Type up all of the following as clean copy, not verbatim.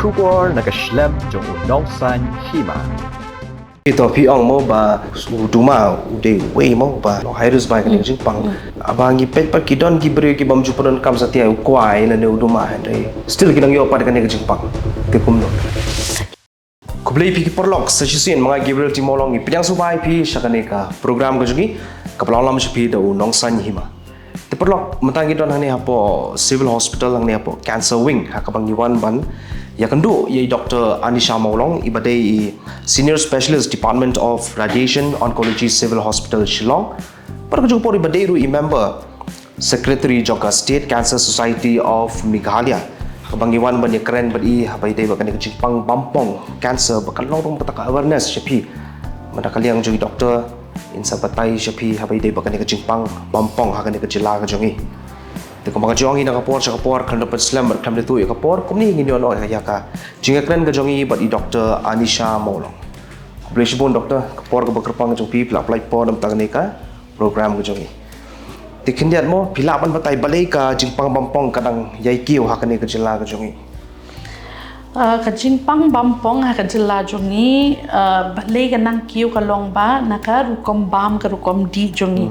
Shubor nakaslem jong unong san Hima. Ito piang mo ba Duma ude way mo ba no hirus ba kan Jingpang abangi pet par kidon gibre ki bam juparon kam sa tia Kwai na ne Duma andre still kinang yo pa kan Jingpang te kumno kublay pi ki porlok sa sisin mga gibre ti molong ipyang subay pi sa kaneka program ko jugi kaplang lam pi da unong san Hima te porlok matangi don hani hapo civil hospital ang ni hapo cancer wing hakabang iwan ban ya kandu ye Dr. Anisha Maulong ibadai Senior Specialist Department of Radiation Oncology Civil Hospital Shillong parang jupor ibadai ru member Secretary Joka State Cancer Society of Meghalaya kabang iwan ban ye keren badi habai dai bakan Jingpang Bampong cancer bakan long pataka awareness shapi madakaliang jogi doctor insa batai shapi habai dai bakan Jingpang Bampong hakan Jylla ka jongi Teko mga jongi na kapor sa kapor kan dapat slam berkam itu ya kapor kumni ingin ono ya ka jingakren ka jongi badi Dr. Anisha Maulong kublesi bon doktor kapor ka bekerpang jong pi apply po nam tang ka program ka jongi tikindiat mo pilapan batay balay ka Jingpang Bampong kadang yai kiu hakan ka Jylla ka jongi ka Jingpang Bampong ha ka Jylla jongi balay ka nang kiu ka long ba naka rukom bam ka rukom di jongi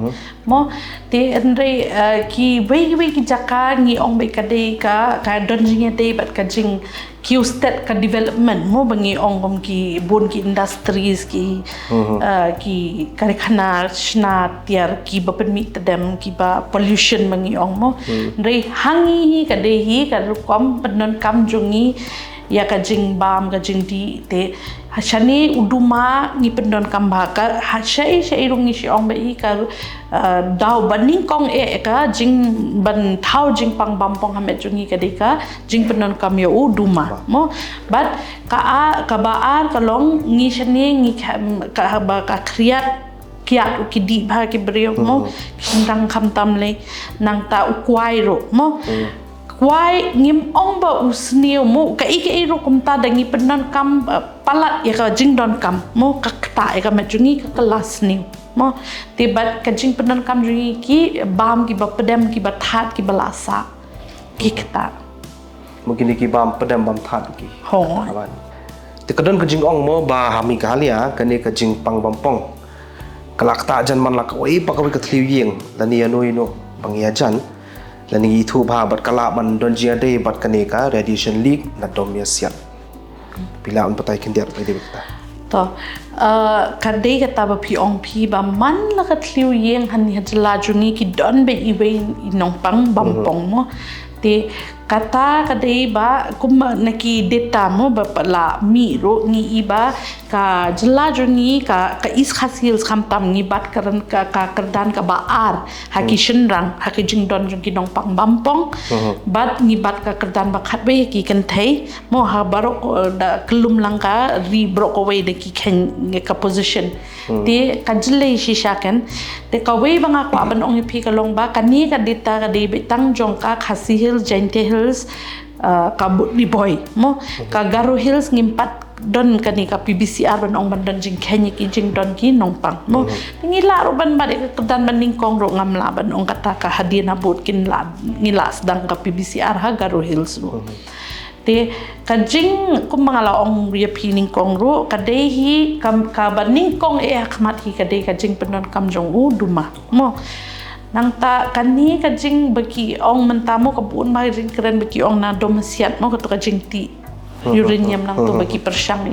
mo te andre ki wei ki jaka ngi ong bai ka dei ka don jing dei bat ka jing kiu state ka development mo bangi ong kom ki bon ki industries ki ki karkhana shna tiar ki ba permit dem ki ba pollution bangi ong mo re hangi ka dei hi ka rukom panon kam jongi ya ka jing bam ka jing di te hashani uduma ni pendon kamba ka hashai rung ni siong bai ka dau baning kong ka jing ban thau jing pang Bampong hamet jungi ka deka jing pendon kam yo uduma mo but ka baar ka long ni shani ni ka ba ka kriat kiat ki di ba ki brio mo kindang kham tam le nang ta Kwai ro mo Kwai ngim ong ba usniu mo ka ro kumta dangi penan kam palat ya ka jing don kam mo ka ta ka majungi ka kelas niu mo tibat ka jing penan kam jungi ki bam ki ba pedam ki ba that ki balasa ki kata mungkin ki bam pedam bam that ki ho te kadon ka jing ong mo ba hami galia kane ka Jingpang Bampong kalakta jan man lak oi pa ka ka thliu yeng lani anoi no bangia jan lani itu ba bat kala ban don jia dei bat kaneka radiation leak na dom ya siat bila on patai kindiar pai de bata to kadai kata ba pi ong pi ba man la ka thliu yeng han ni Jylla jungi ki don be i we nong pang Bampong mo te kata kadai ba kum naki data mo ba pala mi ro ni iba ka Jylla jungi ka is khasil khamtam ni bat karan ka kerdan ka baar haki shenrang haki jingdon jungi nong pang Bampong bat ni bat ka kerdan ba khatwe ki kan thai mo ha barok da kelum langka ri brok away de ki ken ka position te ka Jyllei shishakan te ka we banga kwa ban ong pi ka long ba kani ka data ka de tang jong ka khasi hills jainte hills ka ni boy mo ka Garo hills ngimpat don kani ka PBCR ban ong ban don jing kenya ki jing don ki nong pang mo ngila ro ban ba de ka dan ban ning kong ro ngam la ban ong kata ka hadina bot kin la ngila sedang ka PBCR ha Garo hills ro te ka jing kum mangala ong ria pining kong ro ka de hi ka ban ning kong akmat hi ka de ka jing penon kam jong Duma mo nang ta kani ka jing baki ong mentamo ka bun ma jing keren baki ong na domasiat mo ka jing ti uranium nang to baki persyang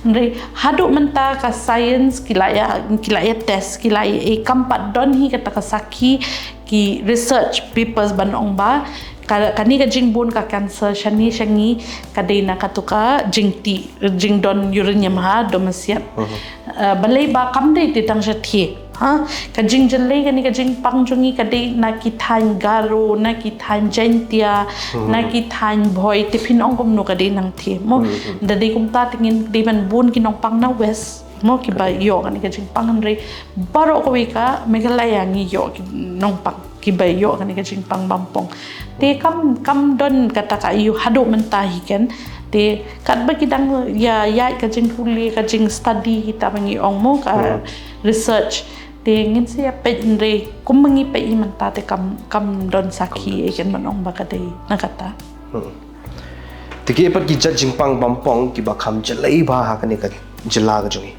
ndre hadu menta ka science kilaya test kilaya kampat don hi kata ka saki ki research papers ban ong ba kani ka jing bun ka cancer shani shangi kadena katuka jing ti jing don uranium ha domasiat balai ba kam dei ti tang shathi ha ka jing Jyllei kani ka jing pang jungi ka dei na ki than Garo na ki than Jaintia na ki than boy tipin ong kom no ka dei nang thi mo da dei kum ta tingin dei ban bun ki nong pang na west mo ki ba yo kani ka jing pang andre baro ko ka Meghalaya ngi yo ki nong pang ki ba yo kani ka jing pang Bampong te kam don kata ka yu hadu mentahi kan te kat ba kidang ya ka jing huli ka jing study kita bangi ong mo ka research te ngin siya pe andre kum mangi pe i menta te kam don saki eken manong ba ka dei nakata Tiki epat ki Jingpang Bampong ki bakam Jyllei ba ha kani ka Jylla ka jungi.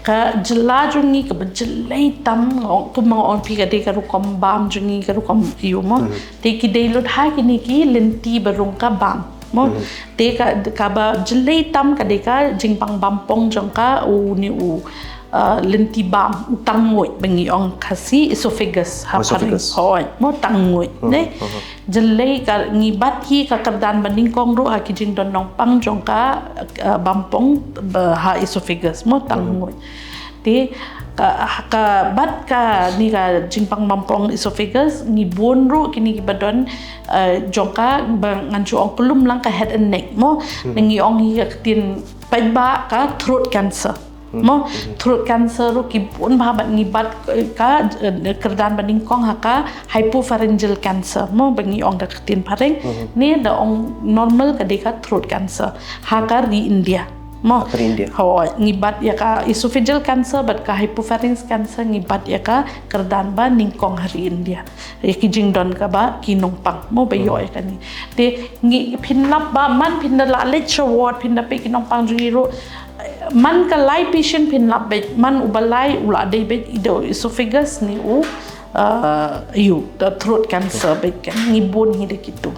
Ka Jylla jungi ka Jyllei tam kumang on pi ka de ka rukom bam jungi ka rukom iu mo. Te ki de lut ha kini ki lenti barung ka bam. Mo te ka ba Jyllei tam ka de ka Jingpang Bampong jong ka ni lenti bam utang ngoi bangi ong kasi esophagus ha paring hoi mo tang ngoi ne Jyllei ka ngibat ki ka kardan banding kong ro ha ki jing don nong pang jong ka Bampong ha esophagus mo tang ngoi te ka bat ka ni ka Jingpang Bampong esophagus ni bon ro kini ki badon jong ka nganju ong kulum lang ka head and neck mo nangi ong hi ka tin ba ka throat cancer mo throat cancer ro ki pun ba bat ngibat ka kerdan banding kong ha ka hypopharyngeal cancer mo bangi ong da tin pareng ni da ong normal ka de ka throat cancer ha ka ri India mo hoi ngibat ya ka esophageal cancer bat ka hypopharyngeal cancer ngibat ya ka kerdan ba ningkong hari India ya ki jingdon ka ba ki nongpang mo ba yo ka ni te ngi phinlap ba man phinla le chawat phinna pe ki nongpang jungi ro man ka lai patient phinlap be man ubalai ula de be ido esophagus ni the throat cancer be kan ni bon hi de kitu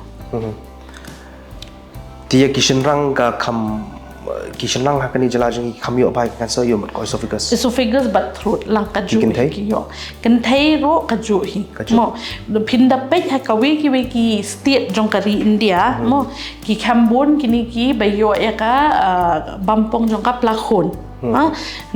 Tia kishin rang ka kham kishin rang ha kani Jylla jungi kham yo ba cancer yo mat ko esophagus but throat lang ka ju ki yo kan thai ro ka ju hi mo phinda pe ha ka we ki state jong ka ri India mo ki khambon kini ki ba yo ya ka Bampong jong ka plakhon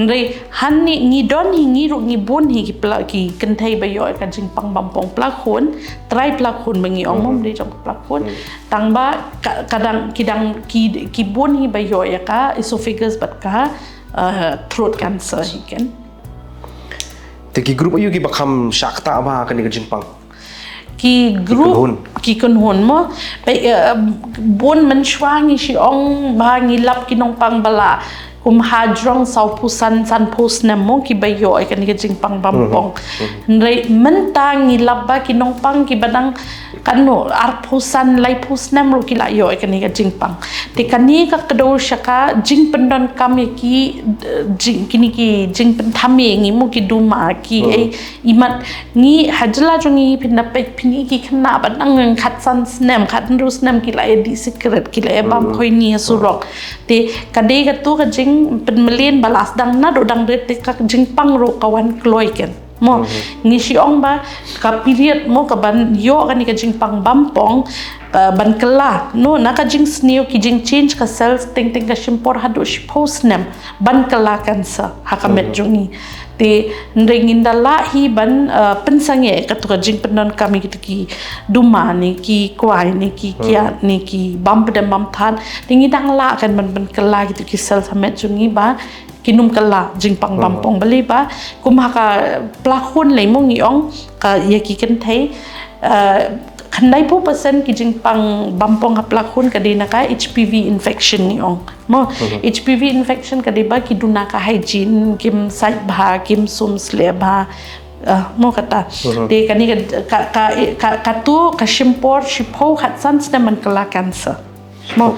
Ndre han ni ngi don hi ngi ro ngi bon hi ki kan thai ba yo ka Jingpang Bampong plakhon try plakhon bangi ong mom de jong plakhon tang ba kadang kidang ki bon hi ba yo ya ka esophagus bat ka throat cancer hi ken Tiki group ayu ki bakam shakta ba kani ka Jingpang ki group ki konhon mo bon man shwangi si ong ba ngi lap ki nong pang bala hadrong sau pusan san pos na mo ki bayo ay kani ka Jingpang Bampong nrai menta ngi labba ki nong pang ki badang kanu arpusan lai pus nam ro ki la yo ay kani ka Jingpang te kani ka kado shaka jingpendon kami ki kini ki jingpen thame ngi mo ki Duma ki ai imat ngi hajla jongi pinna pe pini ki khna badang khat san snam khat rus nam ki la di secret ki la bam khoi ni surok te kade ka tu ka jing pen melin balas dang na do dang det ka Jingpang ro kawan kloi ken mo ngi si ong ba ka period mo ka ban yo kani ka Jingpang Bampong ban kala no na ka jing sneo ki jing change ka cells ting ka shimpor hado shi post nem ban kala cancer ha ka met jungi te ndengin dala hi ban pensange ka to ka jing penon kami ki Duma ni ki Kwai ni ki kya ni ki bam pedam bam than tingi dang la kan ban kala ki ki cells ha met jungi ba kinum kala Jingpang Bampong bali ba kumha ka plakhon lai mo ngi ong ka ye ki kan thai khandai po percent ki Jingpang Bampong ha plakhon ka de na ka HPV infection ni ong mo HPV infection ka de ba ki duna ka hygiene kim sai bha kim sum sle bha mo kata de kani ka tu ka shimpor shipo khat san man kala cancer mo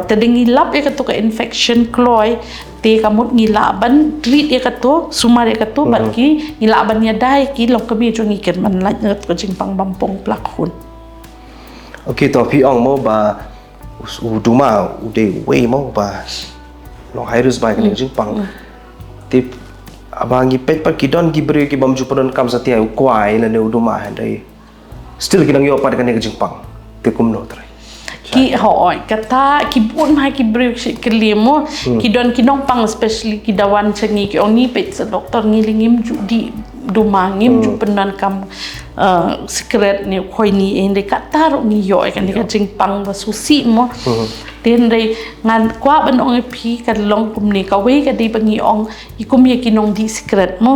te dingi lap e ka tu ka infection kloi te kamut ngilaban treat e ka tu sumar e ka tu bat ki ngilaban ya dai ki lok ka bi jongi ken man la ngat ko Jingpang Bampong plakhun Okay to pi ong mo ba Duma ude way mo ba no virus ba kani Jingpang te abangi pet par ki don ki bre ki bam juparon kam satia Kwai na ne Duma handai still kinang yo par kani Jingpang te kum no try ki hoi kata ki bon mai ki break si kelimo ki don ki nong pang especially ki dawan changi ki oni pet sa doktor ngilingim ju di Duma ngim ju penan kam secret ni khoi ni ende kata ro ni yo kan ni ka Jingpang ba susi mo ten dei ngan kwa ban ong pi ka long kum ni ka we ka di bangi ong ikum ye ki nong di secret mo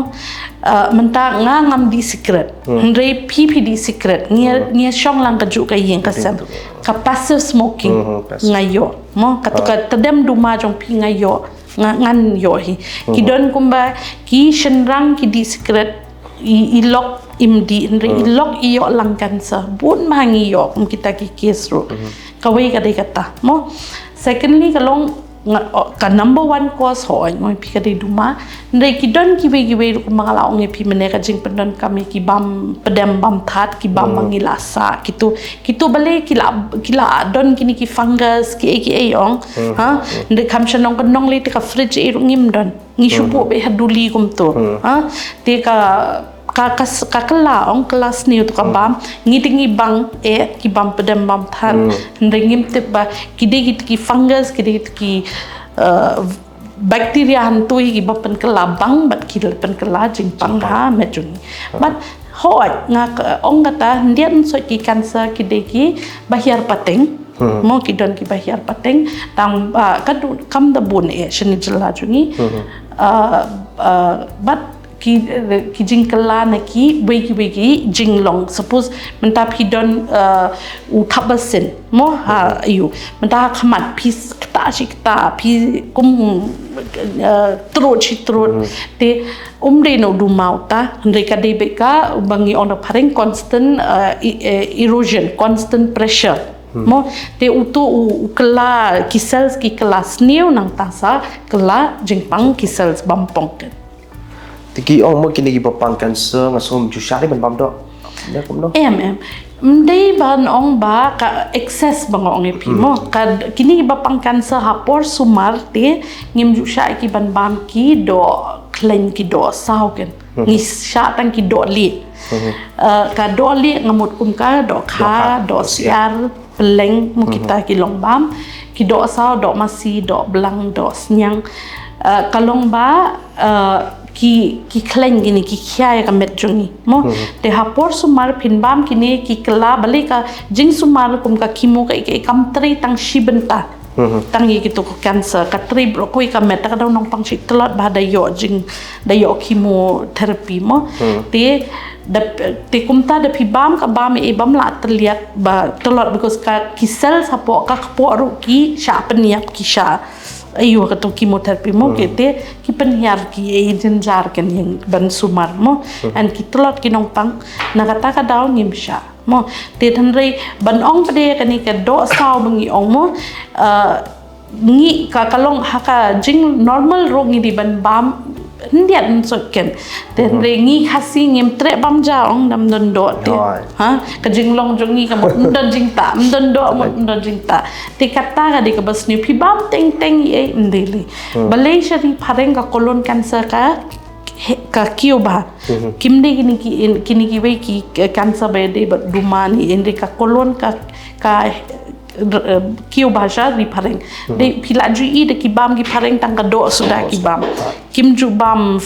menta nga ngam di secret ndrei pi di secret ngia shong lang ka ju ka yen ka sam ka passive smoking ngayo mo ka to ka tadem Duma jong pi ngayo ngan yo hi ki don kumba ki shenrang ki di secret ilok imdi ndrei ilok iyo lang cancer bun mangi yo kita ki case ro kawai kadai kata mo secondly kalong ka number one cause ho ngoi pi kadai Duma ndai ki don ki be ku mangala ong pi mene ka jing pendon kami ki bam pedam bam that ki bam mangilasa kitu bale kila don kini ki fungus ki ong ha ndai kam shanong ka nong le ka fridge e ngim don ngi shupu be haduli kum to ha te ka kala ong kelas ni tu kabam ngitingi bang ki bam pedam bam than ndengim te ba ki fungus ki bacteria hantui ki bapen kala bang bat ki pen kala Jingpang ha mejuni but hoi nga ong kata ndian so ki cancer ki bahir pateng mo ki don ki bahir pateng tang kam da bun shani Jylla jungi but ki jing kala na ki wegi jinglong suppose menta pi don u thabasin mo ha ayu menta khamat pis kta shikta pi kum trot te umre no Duma uta ndeka de beka bangi on the paring constant erosion constant pressure mo te utu kala ki cells ki kelas new nang tasa kala Jingpang ki cells Bampong Tiki ong mo kini gipapang cancer ngasum jusyari ban bam do. Ne kum do. Mdei ban ong ba ka excess bang ong epi mo ka kini gipapang cancer hapor sumar te ngim jusya ki ban bam ki do klein ki do sau ken. Ngi sya tang ki do li. Ka do li ngamut kum ka do kha do siar peleng mo kita ki long bam ki do sau do masi do belang do senyang kalong ba ki kleng gini ki khya ka met jungi mo te hapor sumar phinbam kini ki kala bale ka jing sumar kum ka kimo ka kam tri tang shibenta tang yi kitu cancer ka tri bro koi ka met ka daw nong pang chik telot ba da yo chemo therapy mo te kumta da phibam ka bam e bam la terlihat ba telot because ka kisel sapo ka kpo ru ki sha peniap ki sha ayo ka to chemotherapy mo kete ki penhiar ki jenjar kan yang ban sumar mo and ki telot ki nong pang nakata ka daw ngim sha mo te thanrei ban ong pade kani ka do saw bangi ong mo ngi ka kalong haka jing normal ro ngi di ban bam ndian so ken te ngi khasi ngim tre bam ja ong dam don do te ha ka jing long jong ngi ka mo ndon jing ta ndon do mo ndon jing ta te kata ka de ka bas ni phi bam teng e ndeli malaysia ri phareng ka colon cancer ka kio ba kimde kini ki we ki cancer be de Duma ni ende ka colon ka kio bahasa di pareng de pilaju I de kibam ki pareng tang ka do sudah kibam kim ju bam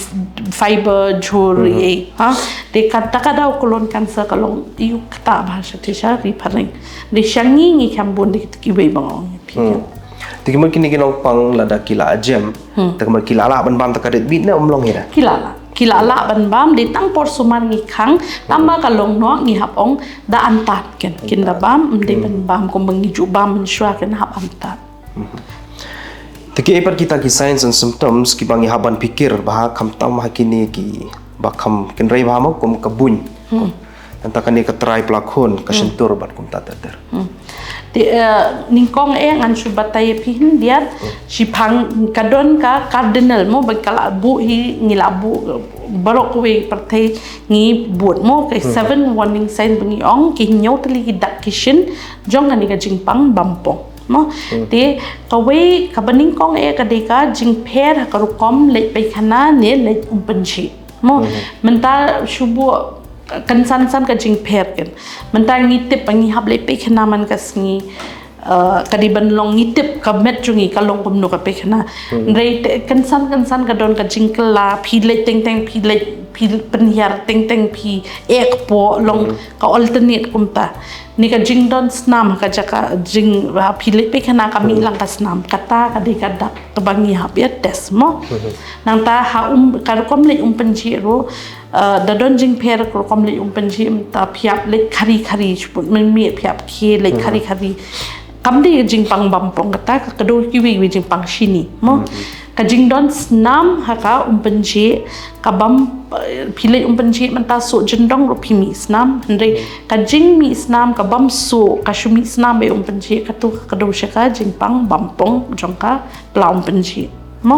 fiber juri ha de kata kada kolon cancer kalong iu kata bahasa tisha di pareng de shangi ngi kambon de ki we bang Tiki mo kini kinong pang lada kila ajem tak mo kila la ban bam tak kadet bit na umlong ira kila la ban bam de tang por sumar ngi khang tamba kalong no ngi hap ong da antat ken da bam de ban bam ko bangi ju bam shwa ken hap antat Tiki epar kita ki signs and symptoms ki bangi haban pikir bah kam tam hakini ki bakam ken rei bah mo kum kabun tanta kani ka try plakon ka sentur ban kum tater ningkong ngan subatai pihin dia sipang kadon ka cardinal mo bagkala bu hi ngilabu barok we partai ngi buat mo kay 7 warning sign bangi ong ki nyaw tali dak kishin jong ani ka Jingpang Bampong mo te kawai kabaning kong ka deka jingper ka rukom le pe khana ne le umpanchi mo mental shubu kan san ka jingper kan mental ngitip pangi hable pe khana man kasngi kadiban long ngitip ka met jungi ka long kumno ka pe khana rei kan san ka don ka jingkla phile teng phil penhiar teng pi ek po long ka alternate kumta ni ka jingdon snam ka jaka jing phile pe khana ka mi lang ka snam kata ka de ka dak ka bangi ha ya test mo nang ta ha ka kom le penji ro da don jing per ko kom le penji ta phiap le khari chput men mi phiap khe le khari kam de Jingpang Bampong kata ka do ki wi Jingpang shini mo kajing don snam haka umpenci kabam pilih umpenci menta so jendong rupi mi snam andre kajing mi snam kabam so kasumi snam be umpenci katu kado shaka Jingpang Bampong jongka pla umpenci mo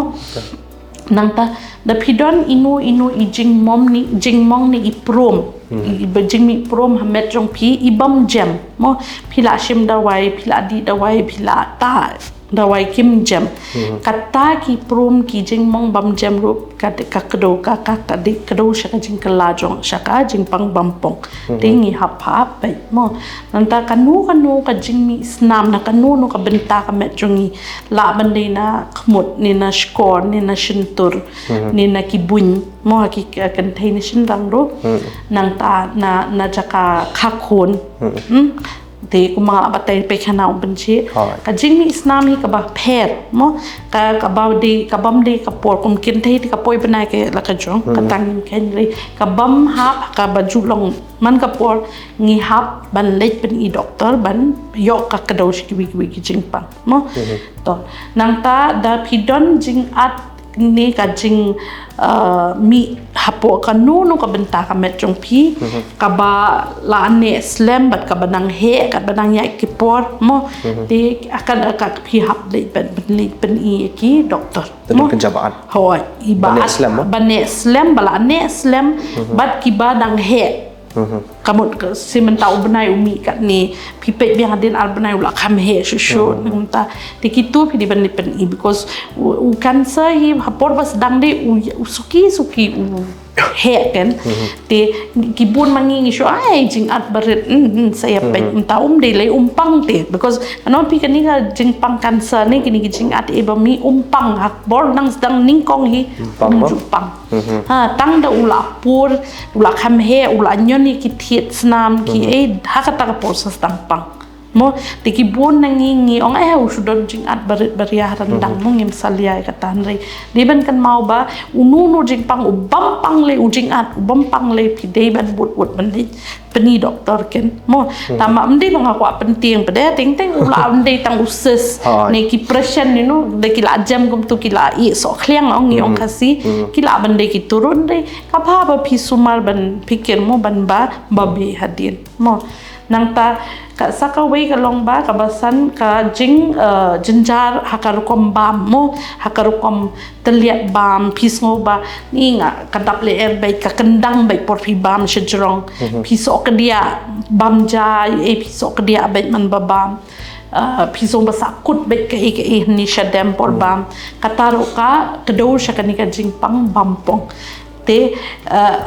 nangta da pidon inu i jingmong ni iprom jing mi prom hamet jong pi ibam jam mo pila shim dawai pila di dawai pila ta dawai kim jam kata ki prom ki jingmong bam jam rup ka kado ka di kado shaka jing kala jong shaka Jingpang Bampong tingi hap bai mo nanta kanu ka jing mi snam na kanu ka benta ka met jongi la bande na khmut ni na skor ni na shintur ni na kibun mo ki contain shin rang ro nang ta na jaka khakon te kuma batay pe khana umbenchi ka jing mi snam hi ka ba pher mo ka ba de ka bam de ka por kum kin thei ka poi banai ke la ka jong ka tang ken re ka bam hap ka ba ju long man ka por ngi hap ban lech ben i doctor ban yo ka ka do shi ki Jingpang mo to nang ta da pidon jing at ni ka jing mi hapo ka no ka benta ka met jong pi ka ba la ne slam bat ka banang he ka banang ya ki por mo te akan ka pi hap le ben i ki doctor mo penjabaan hoi iba bane slam bala ne slam bat ki ba dang he kamu sementau benai umi kat ni pipet biang adin al benai ula kam he shushu nta tikitu pi di ban because u cancer hi hapor bas dang de u suki he kan te kibun mangingi shu ai jing at barit saya pe nta de le umpang te because anon pi kan ni ka Jingpang cancer ni kini jing at e bami umpang hak bor nang sedang ningkong hi Jingpang ha tang da ula pur ula kam he ula nyoni ki thiet snam ki e hakata ka proses tampang mo tikibun nangingi ong usudon jing at barit baria rendang mungim salia katan re diban kan mau ba ununu Jingpang ubampang le ujing at ubampang le pidei ban but ban peni doktor ken mo tama mdi bang aku penting pada ting ula mdi tang usus ne ki pression you know de kila jam kum tu kila i so khliang ong yong kasi kila bande ki turun de kapha ba pisumar ban pikir mo ban ba babi hadin mo nang ta ka sakaway ka long ba kabasan ka jing jinjar hakarukom bam mo hakarukom teliat bam pisngo ba ni nga kadap le bay ka kendang bay por pi bam shejrong piso ke dia bam ja piso ke dia bay man babam pisong basakut bay ka ni shadem por bam kataro ka kedaur shakani ka Jingpang Bampong te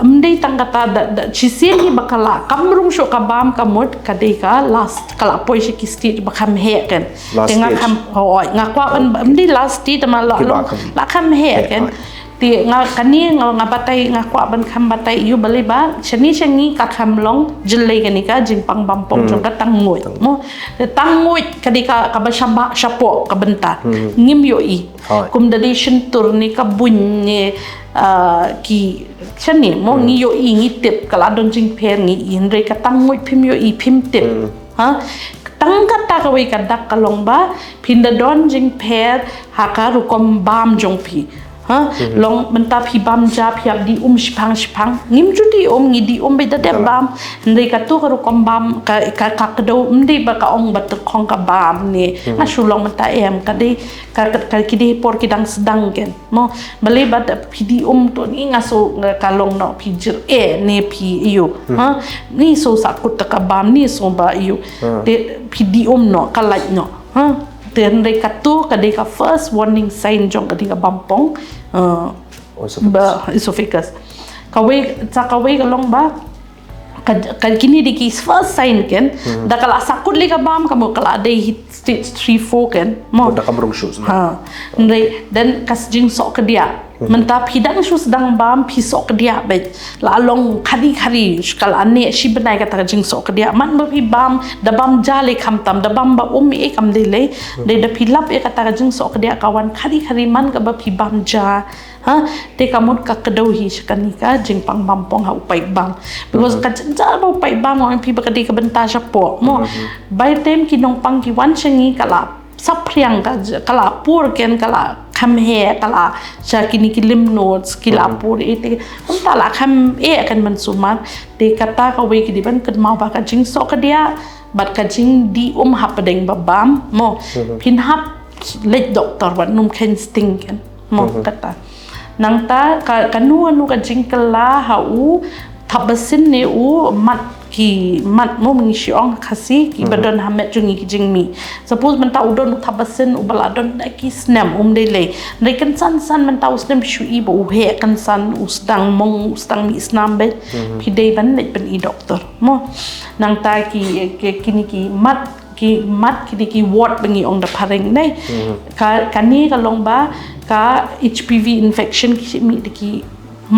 mdei tangata da chisian hi bakala kamrung sho kabam kamot kadeka last kala poi shi kisti bakam he kan tenga kam hoi ngakwa mdei last ti tama la kam he kan ti kani ngabatai ngakwa ban kam batai yu bali ba chani ka kam long Jyllei kani ka Jingpang Bampong jong ka tangoi mo tangoi kadeka ka ba shapo ka benta ngim yo i kum dadation tur ni ka bun ni ki chani mo ngi yo i ngi tip kala don jing pher ngi in re ka tangoi phim yo i phim tip ha tang ka ta ka wei ka dak ka long ba phinda don jing pher haka rukom bam jong phi ha long menta phi bam ja phiak di shpang ngim chu di ngi di be da de bam ndai ka tu ka rukom bam ka do mdi ba ka ong bat khong ka bam ni na shulong menta em ka de ka ki de por ki dang sedang ken mo bale ba phi di to ni ngaso ka long no phi jir ne phi yu ha ni so sa kut ka bam ni so ba yu de phi di no ka lai no ha then they katu kadika first warning sign jong kadika Bampong esophagus kawai kalong ba kini diki first sign ken da kala sakut li ka bam kamu kala day hit stage 3-4 ken mo da kamrung shoes ha ndai then kas jing sok ke dia mentap hidang shu sedang bam pisok ke dia bet lalong khari kal ane shi benai kata jing sok ke dia man ba pi bam da bam jale kham tam da bam ba e kam de le de da pilap e kata jing sok ke dia kawan khari man ka ba pi bam ja ha te kamut ka kedau hi shkani ka Jingpang Bampong ha upai bam because ka ja ba upai bam ong pi ba ka de ka benta shapo mo by time kinong pang ki wan chengi kala sapriang ka kala pur ken kala kham he kala sha kini ki lymph nodes ki la pur te kum ta la kham kan man sumar te kata ka we ki diban kan mau ba ka jing so ka dia bat ka jing di hapadeng ba bam mo pin hap let doktor wan num ken sting kan mo kata nang ta ka nu ka jing kala ha u tabasin ne u mat mo mengi siong kasi ki badon hamet jungi ki jing mi suppose man ta udon tabasin u baladon ki snam de le ne kan san man ta usnem shu i bo he kan san usdang mi snam be pi de ban le ban i doctor mo nang ta ki mat ki ward bengi ong da pareng nei ka ni ka long ba ka HPV infection ki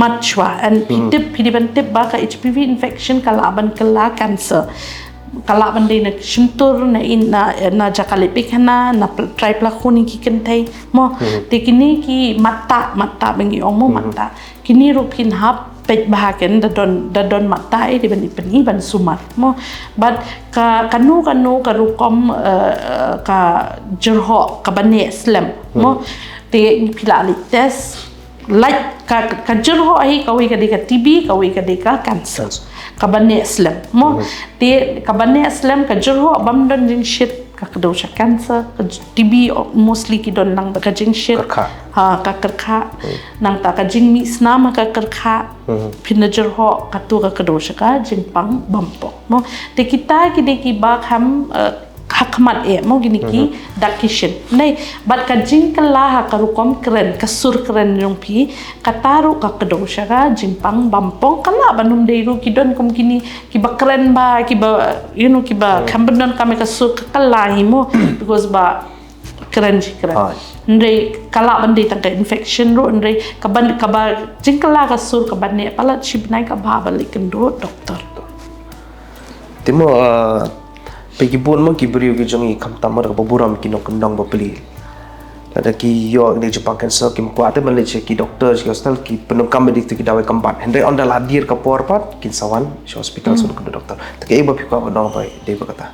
matchwa and pidip ba ka HPV infection kalaban kala cancer kalaban de na symptom na jakalipik na triplaconi ki kentai mo tekini ki mata bengi ong mo mata kini rupin hap pet bahagen da don mata di ban sumat mo but kanu karukom ka jerho ka bane slam mo te pilali test like ka jerho ai ka we ka de ka TB ka we ka de ka cancer ka bane slam mo te ka bane slam ka jerho bam don jing shit ka dosha cancer ka TB mostly ki don lang ka jing shit ka kerkha nang ta ka jing mi snama ka kerkha phina jerho ka tu ka dosha ka Jingpang Bampong mo te kita ki de ki ba kham hakmat mo gini ki dakishin nei bat ka jing kala ha karukom kren kasur kren yung pi kataru ka kedosha ka Jingpang Bampong kala banum deiru kidon kum kini ki ba kren ba ki ba ki ba kambendon kami kasur kala himo because ba kren ndre kala bande tang infection ro ndre ka jing kala kasur ka banne pala chibnai ka ba balik ndo doktor timo pegi bon mo ki brio ki jongi kam tamar ka buram ki no kendang ba peli ada ki yo de Jepang cancer ki kwa te ban le ki doctor ki hospital ki penuh kam di ki dawai kampat hendre on da ladir ka por pat kin sawan si hospital so ka doktor te ke ba ka dong bai de ba kata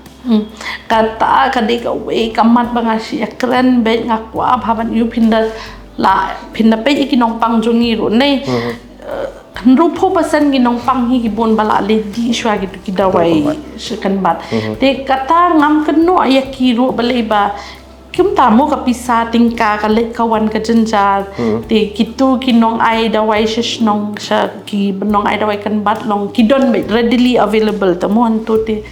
kata ka de ka we kamat ba nga si kren be nga kwa bhaban yu pinda pe ki nong pang jongi ro nei rupo pasan ginong panghi gibon bala le di shwa gitu ki dawai kan bat te kata ngam keno ayakiro balai ba kim tamo ka pisa tingka ka le kawan ka jenjar te kitu kinong ai dawai shnong sha ki benong ai dawai kan bat long kidon readily available tamo anto te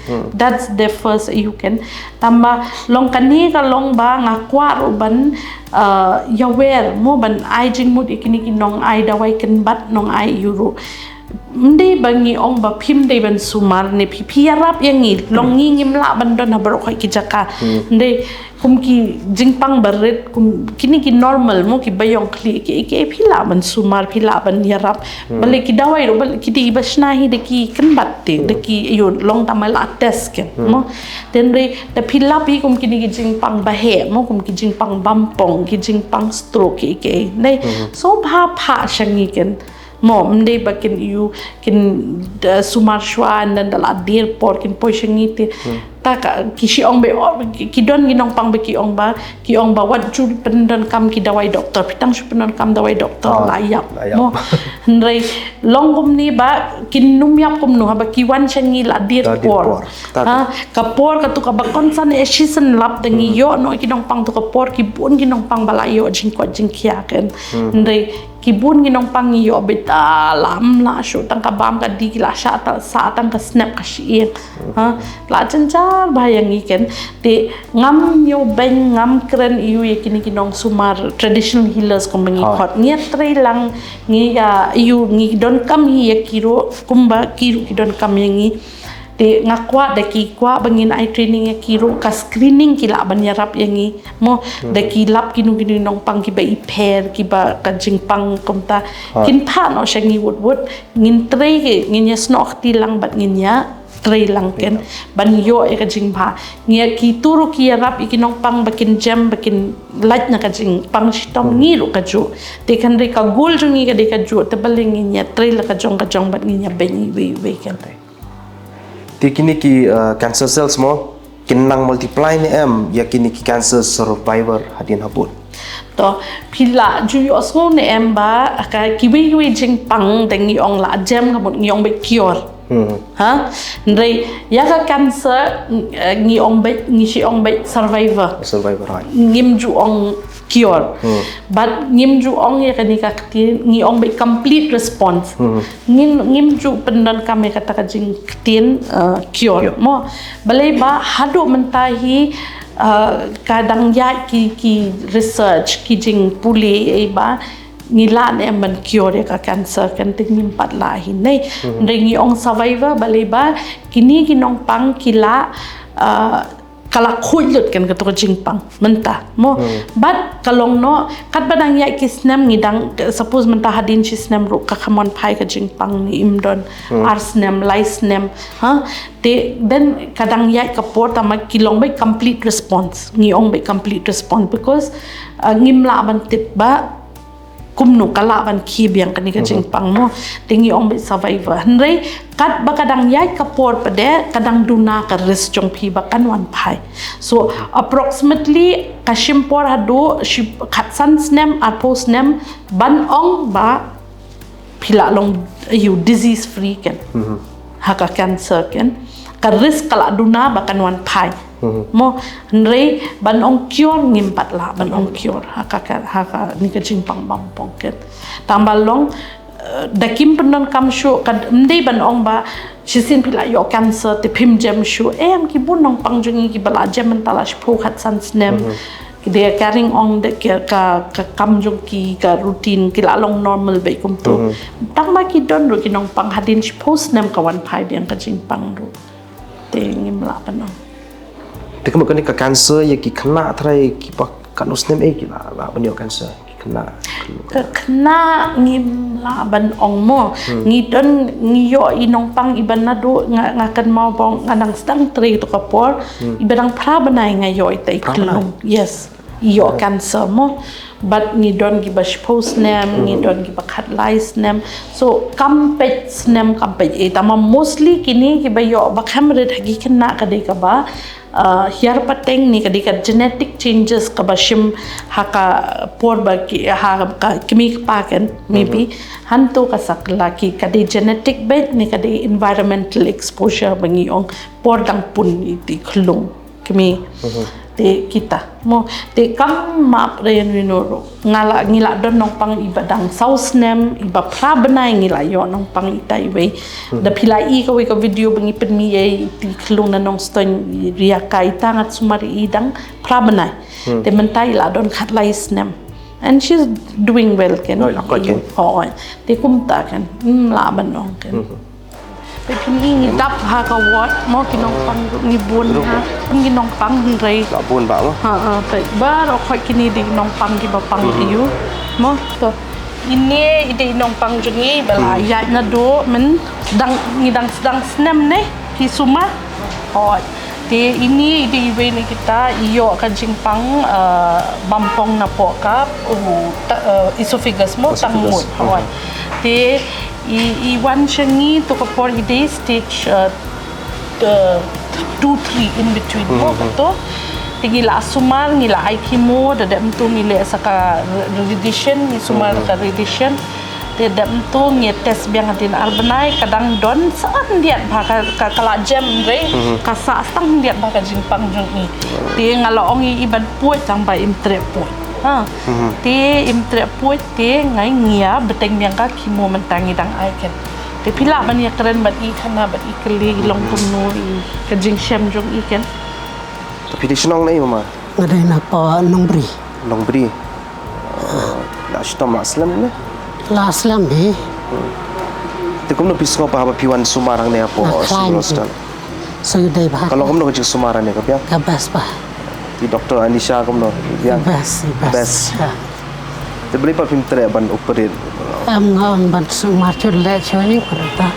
that's the first you can tamba long kani ka long ba ngakwa ro ban yawer mo ban ai jing mut ikini kinong ai dawai kan bat nong ai euro mde bangi ong ba phim de ban sumar ne phiarap yangi long ngi ngim la ban don habar khoi ki jaka nde kum ki Jingpang baret kum kini ki normal mo ki bayong kli ke phila ban sumar phila ban yarap bale ki dawai ro bal ki ti basna hi de ki kan batte de ki yo long tamal test ke mo den re de phila pi kum kini ki Jingpang ba he mo kum ki Jingpang Bampong ki Jingpang stroke ke nei so pha shangi ken mo mde bakin you kin sumar shwa and then dala dir por kin poishangi te ta kishi ong be ki don ginong pang be ki ong ba wat ju pendon kam ki dawai doktor pitang shu pendon kam dawai doktor layap mo ndrei longum ni ba kin numyap kum no ba ki wan changi la dir por ka por ka tu ka ba konsan esisen lap dengi yo no ginong pang tu ka por ki bun ginong pang bala yo jing khia ken ndrei kibun ginong pang yo beta lam la shu tang ka bam ka di la sha ta sa tang ka snap ka shi la chanchar bayang iken te ngam yo ben ngam kren yu yakini kinong sumar traditional healers ko mangi khot ngia tre lang ngi ya yu ngi don kam hi yakiro kumba kiru don kam yangi te ngakwa daki kwa bangin ai training yakiro ka screening kila banyarap yangi mo daki lap kinu nong pang ki ba iper ki ba ka Jingpang komta kin tha no shangi wood ngin tre ke ngin ya snok ti lang bat ngin ya tre lang ken ban yo e ka Jingpha ngia ki turu ki rap ikinong pang bakin jam bakin light na ka Jingpang shitom ngiru ka ju te kan re ka gol jungi ka de ka ju te baling ngin ya tre la ka jong bat ngin ya ben we ken ti kini ki cancer cells mo kinang multiply ni yakini ki cancer survivor hadin habut to pila ju yo so ne ba ka kiwi Jingpang deng ong la jam ka ngi ong be cure ha ndrei ya ka cancer ngi ong be ngi si ong be survivor right ngim ju ong cure but ngim ju ong ya kani ka ngi ong be complete response ngim ju pendan kami kata ka jing tin cure mo balai ba hadu mentahi kadang ya ki research ki jing puli ba ngila ne man cure ka cancer kan ting nimpat la hin nei ngi ong survivor balai ba kini ginong pang kila kala khuyut kan ka to Jingpang menta mo but kalong no kat badang ya ki snam ngidang suppose menta hadin chi snam ru ka khamon phai ka Jingpang ni imdon arsnam licenam ha te then kadang ya ka port ama kilong by complete response ngi ong by complete response because ngimla ban tip ba kumnu kala ban ki biang kani ka Jingpang mo tingi ong be survivor hnrei kat ba kadang yai ka por pade kadang duna ka ris jong phi ba kan wan phai so approximately kashimpor hadu khat san snem ar post nem ban ong ba phila long you disease free ken haka cancer ken ka ris kala duna ba kan wan phai mo hnrei ban ong cure ngimpat la ban ong cure haka ni ka Jingpang Bampong ken tambal long dakim pendon kam shu kad mdei ban ong ba chisin pila yo cancer te phim jam shu em ki bun nong pang jungi ki bala jam mentala shpo khat san snem they are carrying on the ka kam jung ki ka routine ki la long normal be kum tu tang ma ki don ru ki nong pang hadin shpo snem ka wan phai biang ka Jingpang ru te ngim la ban ong te kamu kan ka cancer ya ki khna thrai ki pa kanus nem ki la banyo cancer ki khna ngim la ban ong mo ngi don ngi yo inong pang iban na do ngakan mau bong nganang stang tri to kapor ibadang pra banai nga yo itai klong yes yo cancer mo but ngi don gi bash post nem ngi don gi bakhat lies nem so kampet nem kampet tama mostly kini gi ba yo bakham re thagi khna ka de ka ba hiar pateng ni kadika genetic changes kabashim haka porba ki ha ka kimi paken maybe hanto ka sakla ki kadi genetic bed ni kadi environmental exposure bangi ong pordang pun iti khlung kimi te kita mo te kam map ren winoro ngila don nong pang ibadang south nem iba pra banai ngila yo nong pang itai we da pila I ka video bangi penmi ye ti khlung na nong ston ria kai tangat sumari idang pra banai te mentai la don khat lai nem and she's doing well ken te kumta ken la ban nong kenไปพินี่งิดับหากวอดมอกินองปังงิบุญฮะกินองปังไรla bun ba moไปบ้าเราคอยกินดีนองปังกิบปังอยู่มอตัวอินนี่ดีนองปังจุงี้เวลาใหญ่นะดูมันดังสแนมเนี่ยที่สุมาอ๋อที่อินนี่ดีเวนี่kita iyo kan Jingpang Bampong na po ka esophagus mo tangmutอ๋อที่one changi to kapor ide stage 2-3 in between mo to tingila sumar ngila ai chemo dadam tu ngile saka radiation ni sumar ka radiation dadam tu nge test biang adin arbanai kadang don saan diat ba ka kala jam re ka sa stang diat ba ka Jingpang jung ni ti ngala ong iban puat sampai imtre puat ha ti imtre puat ti ngai ngia beteng biang ka chemo mentangi dang ai ken te pila ban ya keren bat I khana bat I keli long punu I ka jing shem jong I ken tapi di senong nai mama ngadai na pa long bri la stom aslam ne la aslam he te kum no pisngo pa ba piwan sumarang ne apo hostel so dai ba kalau kum no ke sumarang ne ka pia ka bas ba di doktor Anisha kum no yang bas te beli pa film tre ban operate am ngon ban sumar Jyllei choni kurata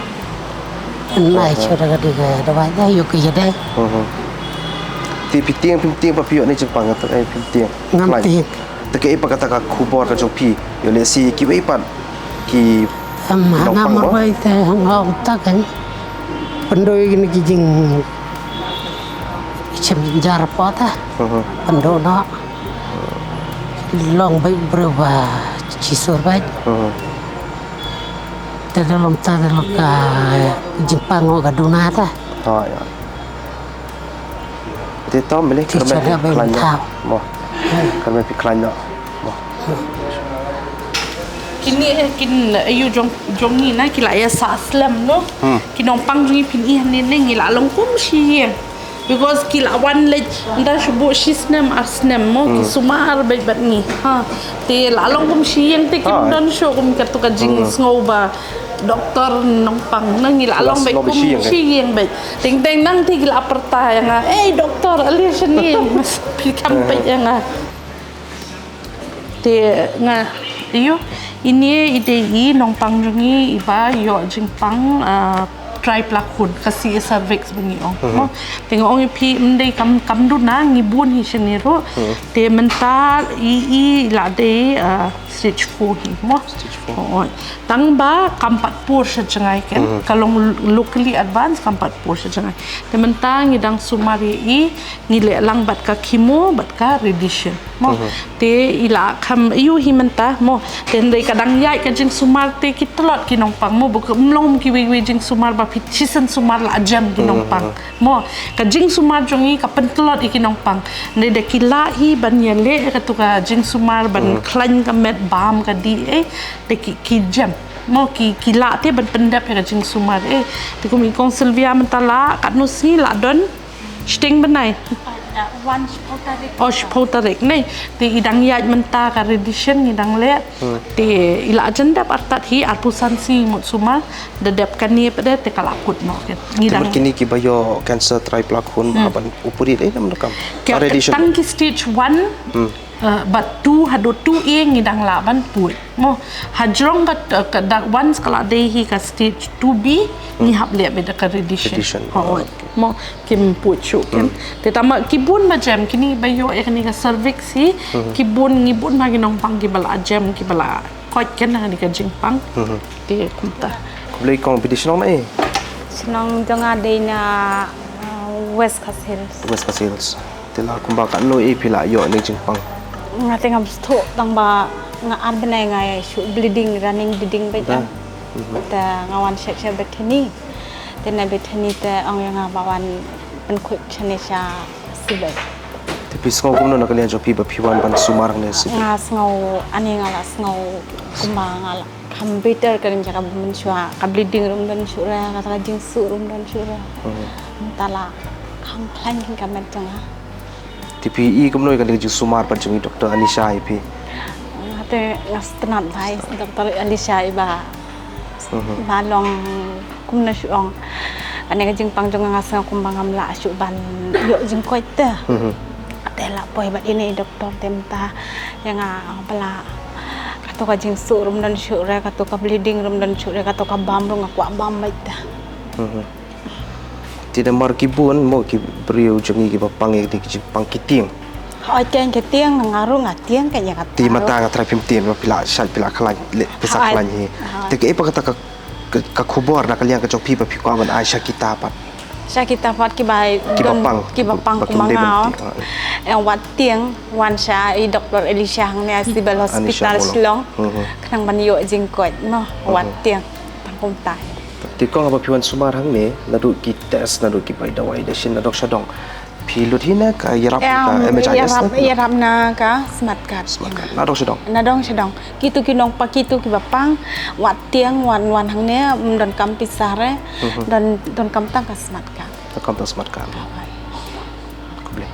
nai chora ga diga da ba da yu ki dai ti pitiang pa pio ne Jingpang ta ai pitiang ngam ti te ke pa kata ka khubor ka jong pi yo le si ki wei pan ki am na ma wai te ngom ta kan pendoi ni ki jing chim jar pot á pando nó long bay berubah chỉ số bay từ đó lòng ta là cả Jingpang ngồi cả Duna ta rồi thì tao mình lấy thì cho nó bên thảo mo kan mình piklan nó mo kin ayu jong ni na kila ya sa slam no kinong ni pin i hanin ne ngila long kum shi because kila one leg nda shubu shisnem arsnem mo ki sumar bat ni ha te la long kum shi yang te kin don show kum ka to ka jing ngau ba doktor nong pang nang ngila long bai kum shi yang bai ting teng nang ti kila perta yang doktor ali shani mas pikam bai yang te nga iyo ini ide nong pang jungi iba yo Jingpang try pelakon kasi cervix bungi ong tengok ong pi mendai kam duna ngibun hi seniro te mental i la de stage 4 hi mo tang ba kampat pur sejengai kan kalau locally advanced kampat pur sejengai te mentang ngidang sumari i ngile lang bat ka chemo bat ka radiation mo te ila kam yu hi menta mo te ndai kadang yai ka jing sumar te kitlot kinong pang mo buk mlom ki wi jing sumar ba pitchisen sumar la jam kinong pang mo ka jing sumar jongi ka pentlot ikinong pang ndai de kila hi ban yale ka tu ka jing sumar ban klan ka met bam ka di de ki jam mo ki la te ban pendap ka jing sumar te ko mi kong Sylvia mentala kat nusi la don sting benai one spotarik nei te idang yaj menta ka radiation idang le te ila agenda partat hi arpusan si mut suma dedap kan ni pada te kalakut no ngidang kini ki bayo cancer try pelakon ban upuri dei nam nakam radiation tang ki stage 1 but 2 hado 2 ngidang laban put mo hajrong ka dak once kala dei hi ka stage 2B ni hap le be ka radiation mo kim puchu kan te tama kibun macam kini bayo kini ka cervix hi kibun ngibun ma ginong pang gibala jam gibala kot kan ni ka Jingpang te kunta kublai competition mai senang jangan dina West Castles te la kumba kan lo pila yo ni Jingpang ngate ngam sto tang ba nga an benai ngai shu bleeding running bleeding baja ta ngawan shek betini tena betini te ang yang bawan pen khut chanesha sibai te pisngau kumno na kalian jopi ba piwan ban sumarang ne sibai nga ngau ani ngala ngau kumba ngala computer kan jaka bun shwa ka bleeding rum dan shura ka jing su rum dan shura tala khang khlan kin kamet janga TPE kumno ka legi sumar pan jungi Dr. Anisha IP ate ngas tenat thai Dr. Anisha iba balong kumna syong ane ka Jingpang jong ngas kumbang amla syu ban yo jing koi te ate la poi bat ini doktor temta yang pala kato ka jing su rum dan syu re kato ka bleeding rum dan syu re kato ka bam rum kwa bam bai ta tidak mar kibun mo ki beriu jungi ki bapang ki Jingpang kiting oi ken ke tiang ngaru ngatiang ka ya ti mata ka trapim tin ma pila shal pila khalan le pesa khalan hi te ke pa kata ka khubor na kalian ka jopi pa phikwa ban Aisha kita pat Syakita fat ki bai ki bapang kumangau yang wat tiang wan sha I Dr. Elisha hang ne Sibel Hospital Silong kanang ban yo jingkot no wat tiang tangkum tai ti ko ba piwan sumar hang ne nadu ki test nadu ki bai dawai de shin nadok shadong pilut hina ka yarap ka MHIS yarap na ka smart card nadok shadong kitu kinong pakitu ki bapang wat tiang wan hang ne don kam pisare don kam tang ka smart card kam ta smart card kuble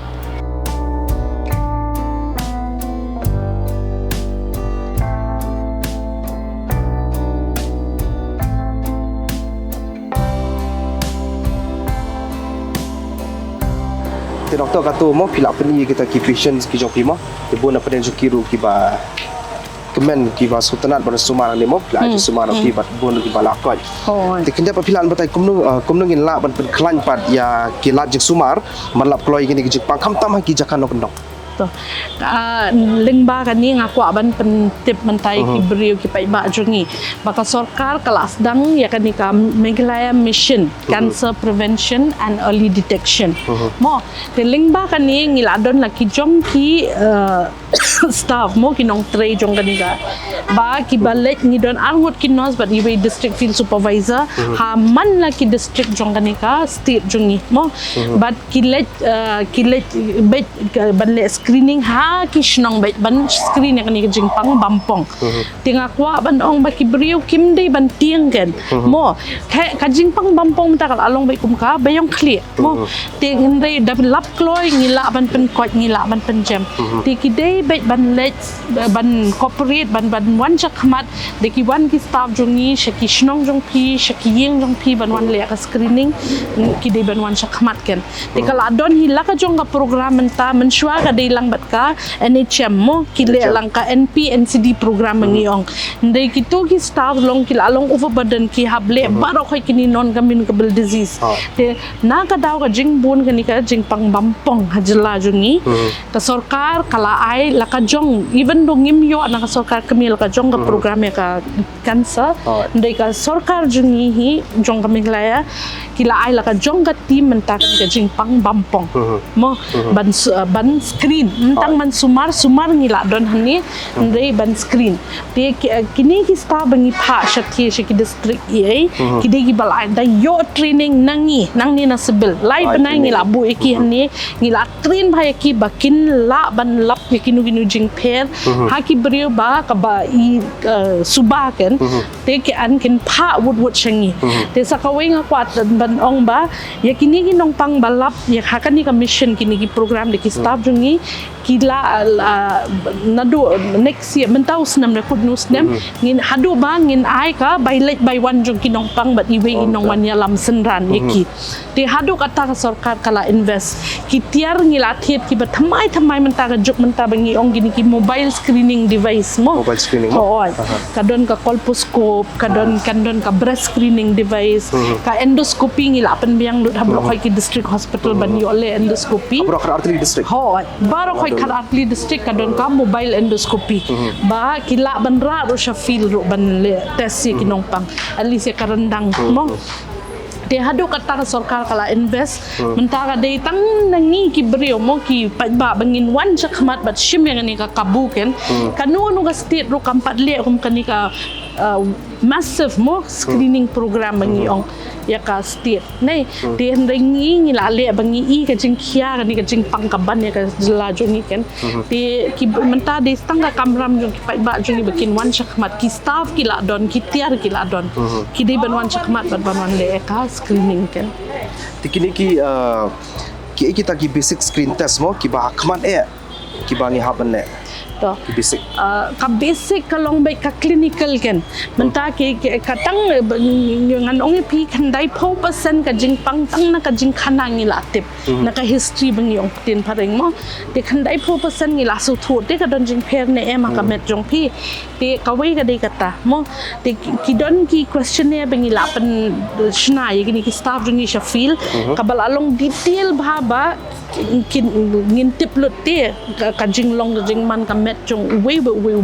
te doktor kata mo pila peni kita ki patients ki jong Hima te bona pen kiru ki ba kemen ki ba sultanat pada sumarang ni mo pila ji sumarang ki ba bona ki ba lakoi te kinda pa pilan batai kumnu ngin la ban pen klan pat ya ki la jing sumar man lap kloi gini ki Jingpang kam tam ki jakan no kendong to lingba kan ni ngaku aban pentip mentai ki beriu ki pai ba jungi baka sarkar kelas dang ya kan ni ka Meghalaya mission cancer prevention and early detection mo te lingba kan ni ngiladon la ki jong ki staff mo ki nong tre jong kan ni ka ba ki balet ni don angut ki nos but iwe district field supervisor ha man la ki district jong kan ni ka state jungi mo but ki let bet ban le screening ha ki shnong bet ban screen kan ni ka Jingpang Bampong tinga kwa ban ong ba ki beriu kim dei ban tiang kan mo ka Jingpang Bampong ta kal along bai kum ka bayong clear mo ting dei da lap kloi ngila ban pen kot ngila ban pen jam ti ki dei bet ban let ban corporate ban wan chakmat de ki wan ki staff jungi shaki shnong jong pi shaki yeng jong pi ban wan le ka screening ki dei ban wan chakmat kan ti kal adon hi la ka jong ka program menta menshwa ka dei lang bat ka NHM mo ki le lang ka NP NCD program ngiong ndai ki to ki staff long ki along overburden ki hable baro khoi kini non communicable disease te na ka daw ka jingbun kani ka Jingpang Bampong Jylla jungi ka sarkar kala ai la ka jong even do ngim yo na ka sarkar kami la ka jong ka program ya ka cancer ndai ka sarkar jungi hi jong ka Meghalaya kila ai la ka jong ka team menta ka Jingpang Bampong mo ban screen mentang man sumar ngila don hani ndai ban screen te kini ki sta bangi pha shathi shi ki district ye ki de ki balai da yo training nangi na sibil lai banai ngila bu ki hani ngila train bhai ki bakin la ban lap ki kinu jing pher ha ki brio ba ka ba I suba kan te ki an kin pha wood shangi te sakaweng kwat ban ong ba ya kini ki nong pang balap ya hakani ka mission kini ki program de ki staff jungi kila nadu next year mentau snam na kut nus nem ngin hadu ba ngin ai ka by late by one jong kinong pang bat iwe inong wan ya lam senran yeki te hadu kata ka sarkar kala invest ki tiar ngila thiet ki ba thamai menta ka juk menta bangi ong gini ki mobile screening device mo mobile screening mo kadon ka colposcope kadon ka breast screening device ka endoscopy ngila pen biang lut hablo khoi ki district hospital ban yole endoscopy abro khar artli district baro khoi khar artli district kadon ka mobile endoscopy ba kila ban ra ro sha feel ro ban le test si kinong pang ali se karandang mo te hadu kata ka sarkar kala invest mentara dei tang nangi ki brio mo ki ba bangin wan chakmat bat shim yang ni ka kabuken kanu ka state ro kampat le kum kani ka massive mo screening program bangi ong ya ka state nei te ngi ngila le bangi I ka jingkhia ka ni ka Jingpang ka ban ya ka Jylla jongi ken te ki menta de stanga kamram jong ki pai ba jongi bakin wan chakmat ki staff ki la don ki tiar ki la don ki de ban wan chakmat ban wan le ka screening ken tikini ki kita ki basic screen test mo ki ba khmat ki ba ni haban le to basic ka basic ka long bai ka clinical ken menta ke katang ngan ong pi khandai 4% ka Jingpang tang na ka jingkhana ngi la tip na ka history bangi ong tin phareng mo te khandai 4% ngi la su thu te ka don jing pher ne ema ka met jong pi te ka wei ka dei kata mo te ki don ki questionnaire bangi la pen shna ye ni ki staff jing sha feel ka bal along detail ba ngin tip lut te ka jinglong jingman ka met jong we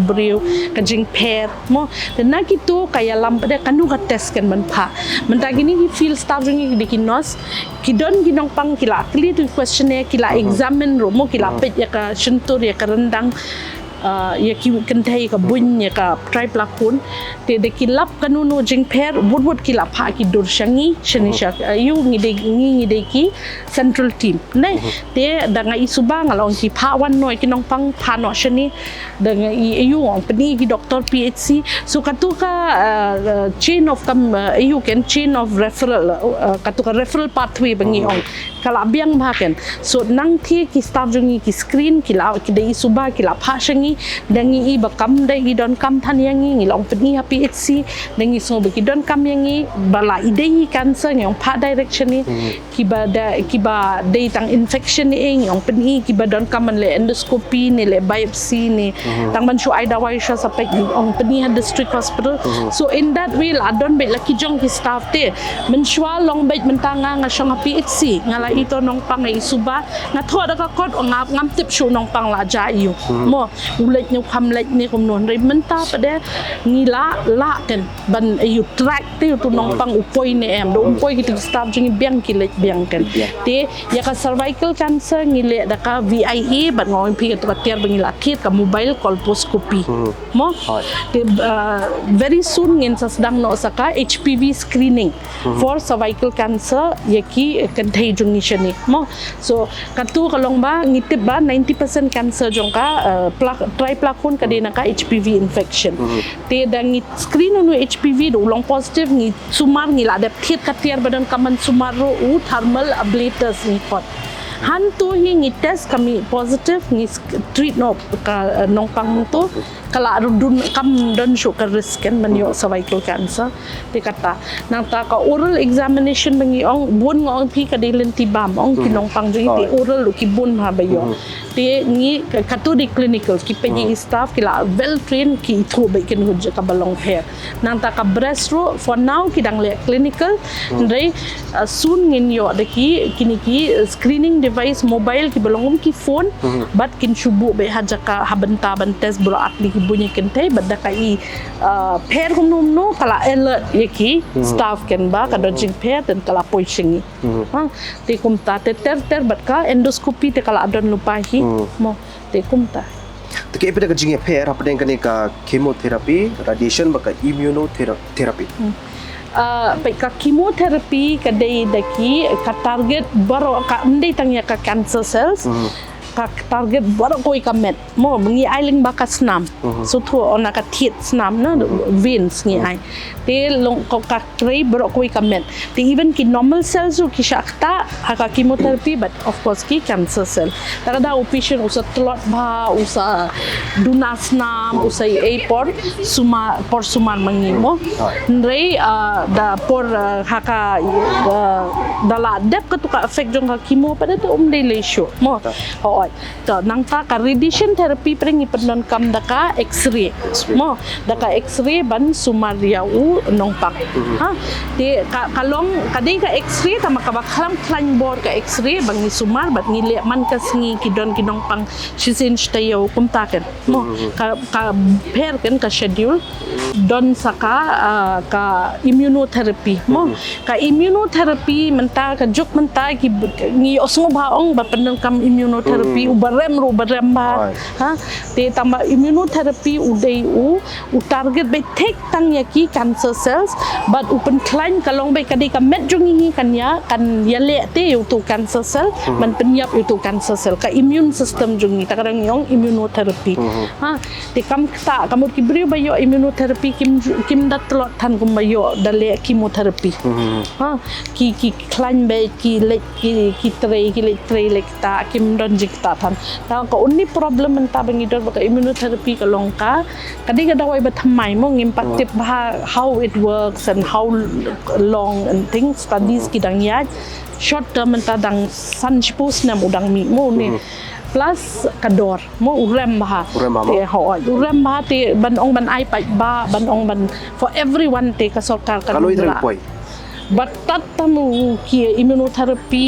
brio ka jing pher mo te na ki tu kaya lam pada kanu ka test kan man pha man ta gini ki feel staff jing ki dikinos ki don ginong pang kila clear to questionnaire kila examine ro mo kila pet ya ka shentur ya ka rendang ya ki kentai ka bun ya ka try plakun te de kilap kanunu jing pher wood kilap ha ki dur shangi shanisha ayu ngi de ki central team nei te danga isuba ngalong ki pha wan noi ki nong pang pha no shani danga ayu ong pani ki doctor PHC so katuka chain of ayu ken chain of referral katuka referral pathway bangi ong kala biang bhaken so nang thi ki staff jungi ki screen kila ki de isuba kila pha shangi dangi I bakam dai I don kam than yangi ngilong pani ha PHC dangi so baki don kam yangi bala idei cancer ngong pha direction ni kiba dei tang infection ni ngong pani kiba don kam le endoscopy ni le biopsy ni tang ban shu ai dawai sha sapek ong pani ha district hospital so in that way la don be laki jong ki staff te men shwa long bet men tanga nga shong PHC ngala ito nong pang isuba nga tho da ka kot ngam tip shu nong pang la ja yu mo ulet nyu kham lek ni kum non re menta pa de ni la kan ban ayu track te tu nong pang upoi ne em do upoi ki staff jing biang ki lek biang kan te ya ka cervical cancer ngi le da ka VIA ban ngoi pi ka tiar bangi la kit ka mobile colposcopy mo te very soon ngin sa sedang no saka HPV screening for cervical cancer yaki kanthai jung ni shani mo so katu kalong ba ngitip ba 90% cancer jong ka try plakon ka dina ka HPV infection te dang screen no HPV do long positive ni sumar ni la dep thit ka tiar badan kaman sumar ro thermal ablators ni pot han tu hi ngi test kami positive ngi treat no ka nong pang tu kala dun kam don show ka risk kan manyo cervical cancer te kata nang ta ka oral examination bangi ong bun ngong pi ka dilen ti bam ong kinong pang jing ti oral ki bun ha bayo te ngi katu di clinical ki pe staff kila well trained ki thu ba ken hujja ka balong hair nang ta ka breast ro for now ki dang le clinical ndai soon ngin yo de ki kini ki screening device mobile ki balong ki phone but kin shubu be haja ka habenta ban test bro atli ki bunyi kentai badda kai pair hum no kala alert yaki staff ken ba ka dodging pair dan kala poichingi ha te kumta te ter bat ka endoscopy te kala adon lupa hi mo te kumta तो के पे का जिंगे फेर अपने कने का chemotherapy radiation बका immunotherapy ka chemotherapy ka dai daki ka target baro ka ndai tangya ka cancer cells ka target baro koi ka met mo ngi ailing ba ka snam so thu ona ka thiet snam na veins ngi ai te long ko ka tray baro koi ka met te even ki normal cells ki shakta ha ka chemotherapy but of course ki cancer cell ta da operation usa tlot ba usa duna snam usa a por sumar mangi mo ndrei da por ha ka da la dep ka tu ka effect jong ka chemo pada tu dei le show mo to nang ta ka radiation therapy prengi pendon kam daka x-ray mo daka x-ray ban sumaria u nong pak ha te kalong kadai ka x-ray ta makabak klang klan bor ka x-ray bang ni sumar bat ni le man ka sngi kidon kinong pang shisin stayo kumta ken mo ka pair ken ka schedule don saka ka immunotherapy mo ka immunotherapy menta ka juk menta ki ngi osmo baong ba pendon kam immunotherapy ubarem ba ha te tamba immunotherapy udai u target by take tang yaki cancer cells but open klein kalong by kadai ka met jungi hi kanya kan yale te tu cancer cell man penyap itu cancer cell ka immune system jungi takarang yong immunotherapy ha te kam ta kamut kibri bayo immunotherapy kim dat lot than kum bayo dale chemotherapy ha ki klein by ki lek ki tray lek ta kim don jik ta than ta ko only problem menta bangi dor baka immunotherapy ka longka kadai ka dawai ba thamai mo impact ba how it works and how long and things studies ki dang ya short term menta dang san chipus na udang mi mo ni plus kador mo urem ba te urem ba te ban ong ban ai pa ba ban ong ban for everyone te ka sarkar ka kaloi dang poi batat tamu ki immunotherapy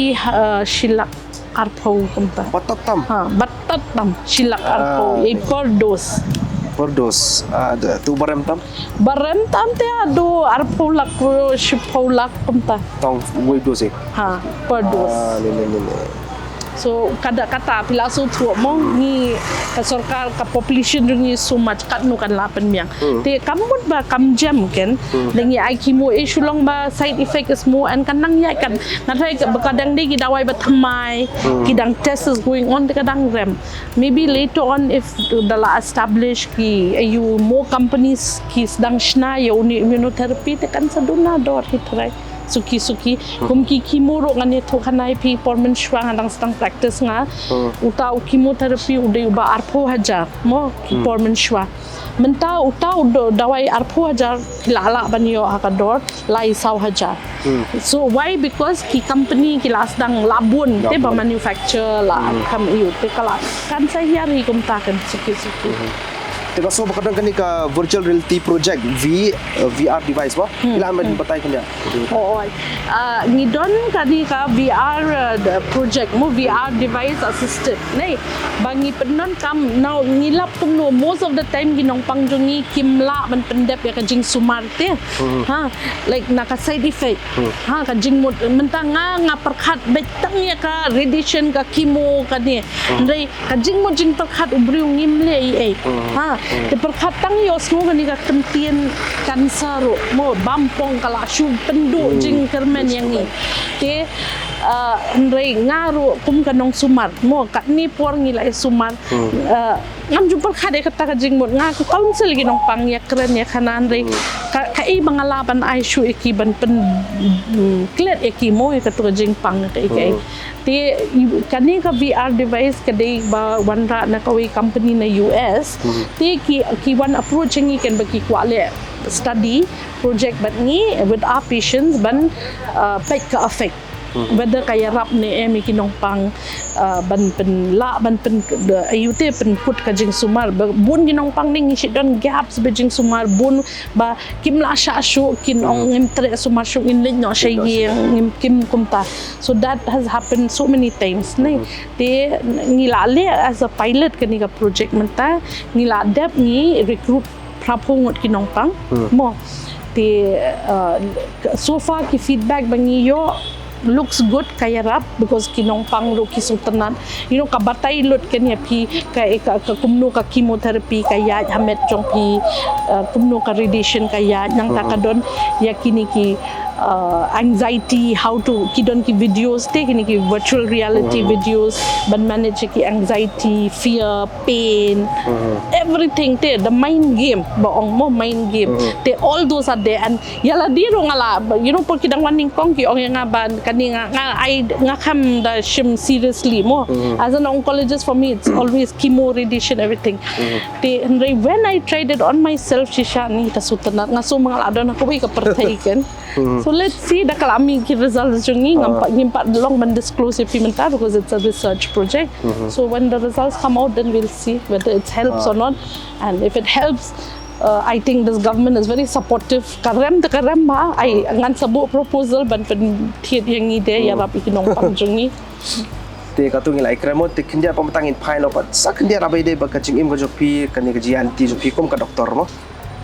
shilak arpo kumta batatam batatam shilak arpo per dose ada tu barem tam te ado arpo lak shipo lak kumta tong we dose per dose ne so kada kata pila so thu mo ni ka sarkar ka population ni so much kat no kan lapan miang te kamut ba kam jam ken dengi ai chemo issue long ba side effect is more and kanang ya kan na thai ka kadang de gi dawai ba thamai kidang test is going on de kadang rem maybe later on if dala establish ki you more companies ki sedang shna yo ni immunotherapy te kan saduna dor hitrai suki kum ki chemo ro ngani tho khanai pi pormen shwa ngang stang practice nga uta chemotherapy udai ba arpho hajar mo ki pormen shwa menta uta dawai arpho hajar lala banyo hakador lai saw hajar so why because ki company ki las dang labun te ba manufacture la kam yu te kala kan sa hiari kum ta kan suki Tengah so kadang kan ni ka virtual reality project VR device ba? Ila amat batai kan dia. Oo. Ngidon kani ka VR project mo VR device assisted. Nay, bangi penon kam now ngilap kum no most of the time ginong pangjungi kimla man pendep ya ka jing sumarte. Ha, like naka side effect. Ha ka jing mo mentang nga perkhat betang ya ka radiation ka chemo ka ni. Ndai ka jing mo jing perkhat ubriu ngimle ai. Ha, te perkhat tang yo smo kani ka kemtian kanser mo bampong kala syu pendu jing kermen yang ni. Te ndai ngaru kum kanong sumar mo kat ni por ngilai sumar. Ngam jumpa khade kata ka jing mo nga ka council ginong pang ya keren ya kanan ndai ka i mangalaban ai syu iki ban pen klet iki mo ka tu Jingpang ka iki. Te kani ka VR device kadai ba wanra na kawi company na US te ki one approach ni kan bagi kwale study project but ni with our patients ban pek ka affect whether kaya rap ni emi kinong pang ban pen la ban pen ayute pen put ka jing sumar bun ginong pang ning shi don gaps be jing sumar bun ba kim la sha shu kin ong ngim tre sumar shu in lin no shay ngim kim kumta so that has happened so many times nei te ngila le as a pilot kani ka project menta ngila dep ni recruit prapungot kinong pang mo te so far ki feedback bangi yo looks good kaya rap because kinong pang lo kisutanan kabatay lot kanya pi ka kumno ka chemotherapy kaya hamet jong pi kumno ka radiation kaya nang takadon yakini ki anxiety how to kidon ki videos te kini ki virtual reality videos ban manage ki anxiety fear pain everything te the mind game baong mo mind game te all those are there and yala diro ngala por kidang waning kong ki ong nga ban kani nga I nga kam the shim seriously mo as an oncologist for me it's always chemo radiation everything te when I tried it on myself shisha ni tasutanat nga so mga adon ako ka pertay ken so let's see the kalami ki results jungi ngimpat long ban disclose if menta because it's a research project so when the results come out then we'll see whether it helps or not and if it helps I think this government is very supportive karem ba ay ngan sabu proposal ban pen thiet yang ide ya rap ikinong pangjungi te katung ilai kremo te kindia pamatangin phailo pat sak kindia rabai de ba kaching im go jopi kani ga jianti jopi kom ka doktor mo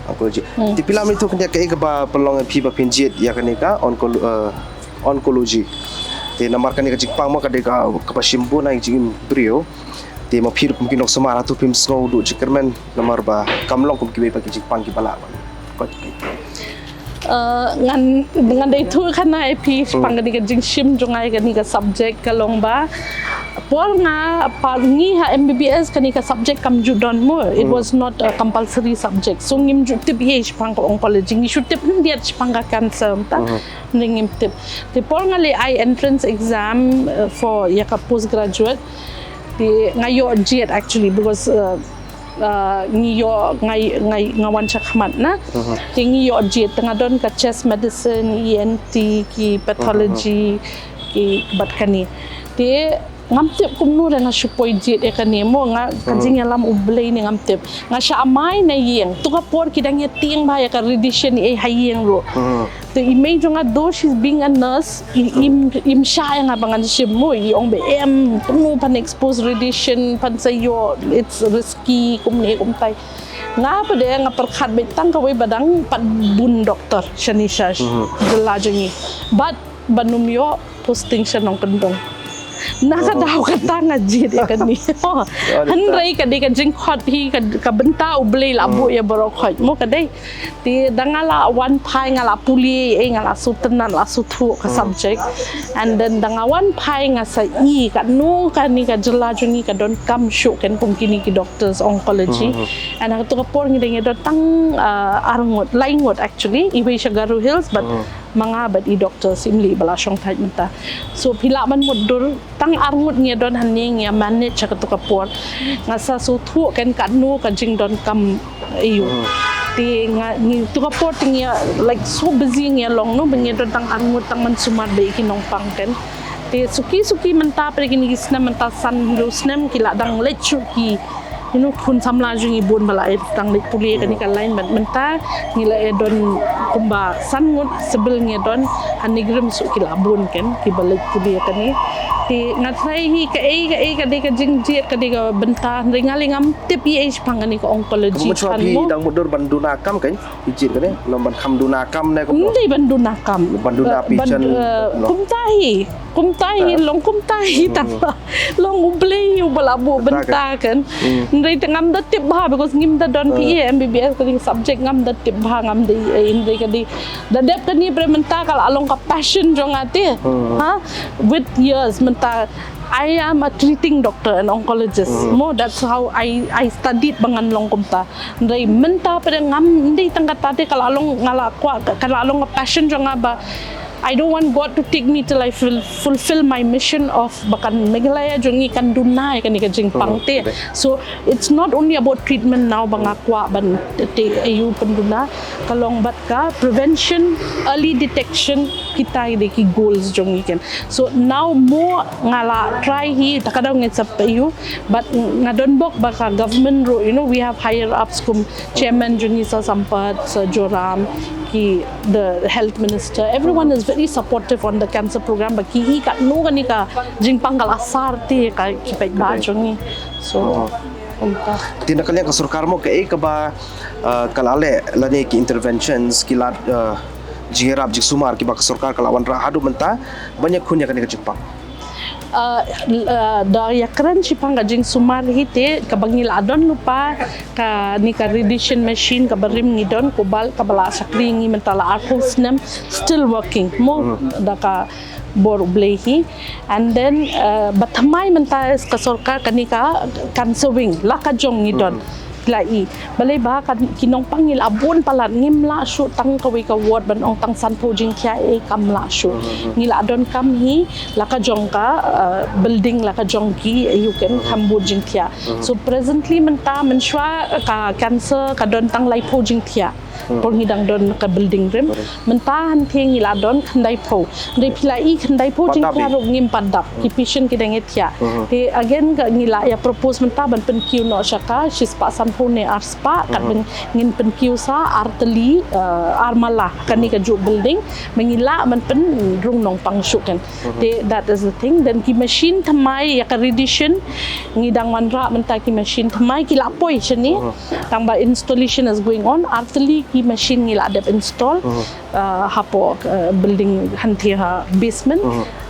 oncology ti pilam itu kindia ka ba pelong pi ba pinjit ya kani ka oncology te namar kani ka Jingpang mo ka de ka pasimbu na jing brio te ma phir kum kinok samara tu pim snow du jikermen namar ba kamlong kum kibe pa ki Jingpang ki bala ko ngan dai thu khana pi pangani ka jing shim jongai kani ka subject kalong ba por nga pangi ha MBBS kani ka subject kam ju don mo it was not a compulsory subject so ngim ju tip ye pang ko oncology ni should tip dia pang ka cancer ta ngim tip te por nga le I entrance exam for ya ka postgraduate the ngayo jet actually because ngiyo ngawan chakmat na tingi yo jet tengah don ka chest medicine ENT ki pathology ki bat kani te ngamtip kumno na supoi jet e kani mo nga kajing alam ublay ni ngamtip nga sya amay na yeng tuka por kidang ya ting ba ya ka radiation e hayeng ro the image nga do she's being a nurse im sya nga bangan shim mo iong BM kumno pan expose radiation pan sayo it's risky kumne kumtay nga pa de nga perkhat betang kaway badang bun doktor shanisha Jylla jengi but banumyo posting siya nong kendong nakadaw ka tanga jid kani hanray kadi ka jing khot hi ka benta ublay labu ya baro khot mo kadai ti dangala one pai ngala puli ngala sutanan la suthu ka subject and then danga one pai nga sa I ka no kani ka Jylla juni ka don kam show ken pungkini ki doctors oncology and ang to ka por ngi do tang arngot laingot actually iwe siya Garu Hills but mga bat I doctors imli bala syong thaj mata so pila man modur tang arngut ngia don haning ya manage ka to kapor nga sa suthu ken kanu ka jing don kam ayu ti nga ni to kapor tingia like so busy ngia long no bengi don tang arngut tang man sumar be kinong pangken ti suki menta pre kini gisna menta san lu snem kila dang lechu ki kun samla jung ibun bala tang lik puli kan ikan lain menta ngila don kumba sangut sebel ngedon hanigrim su kilabun kan ki balik puli kan ni ti ngatrai hi ka ka jing jiet ka diga benta ringalingam tip ph pangani ko oncology kan mo dang mudur banduna kam kan ijit kan lomban kam duna kam ne ko hindi banduna kam banduna pichen kumtahi long kumtahi tapa long ublei ubalabu benta kan ndai tangam da tip ba because ngim da don PA MBBS ko subject ngam da tip ba ngam dei indai kadi da dep kan ni brementa kal along ka passion jong ate ha with years menta I am a treating doctor and oncologist. That's how I studied bangan long kumta. Ndai menta pada ngam ndai tangkat tadi kalau along ngala kwa kalau along a passion jong ba I don't want God to take me till I fulfill my mission of bakan megalaya jongi kan dunai kan ika Jingpang te. So it's not only about treatment now bangakwa ban te ayu penduna kalong bat ka prevention, early detection kita ide ki goals jongi kan. So now more ngala try hi takadaw ngit sa ayu but ngadon bok baka government ro we have higher ups kum chairman jongi sa sampat sa Joram ki the health minister everyone is very supportive on the cancer program but ki ka no gani ka Jingpang kal asar ti ka ki pai ba jongi so tinakanya ka sarkar mo kay ka ba kalale lani ki interventions ki lat jingerap jik sumar ki ba ka sarkar kalawan ra hadu menta banyak kunya kan ka Jingpang daya keren si panggajing sumar hite kabangil adon lupa ka ni ka radiation machine ka barim ngidon kubal kabala sakri ngi mentala arcos nem still working mo da ka bor blehi and then bathamai menta ka sarkar kanika cancer wing lakajong ngidon lai balai ba kan kinong pangil abon palat ngimla shu tang kawi ka ward ban ong tang san pojing kya kamla shu ngila don kam hi laka jong ka building laka jong ki you can kambojing kya so presently menta menshwa ka cancer ka don tang lai pojing kya por hidang don ka building rim menta han theng ngila don khandai pho dei pilai khandai pojing kya ro ngim padap ki patient ki denget kya te again ka ngila ya propose menta ban pen kiu no shaka shis pa pune arspa kat ngin pen kiusa arteli armala kani ka ju building mengila man pen rung nong pangsuk kan that is the thing then ki machine thamai ya ka radiation ngidang manra menta ki machine thamai ki lapoi chani tamba installation is going on arteli ki machine ngila dep install hapo building hanti ha basement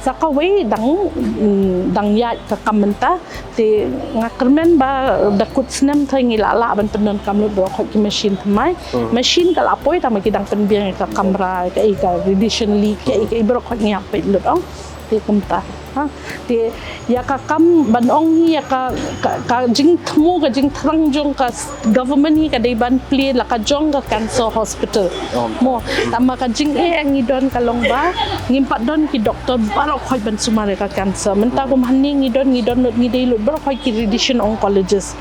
sakaway dang ya ka kamenta te ngakermen ba dakut snem thangila la ban penon kamlu do ki machine thamai machine kal apoi ta makidang penbiang ka kamera ka radiation leak ka ibro ko nya pe lodong te kumta ha te ya ka kam ban ong hi ya ka jing thmu ka jing thrang jong ka government hi ka dei ban play la ka jong ka cancer hospital mo tama ka jing angi don kalong ba ngimpat don ki doctor baro khoi ban sumare ka cancer menta ko manni ngi don not ngi dei lut baro khoi ki radiation oncologist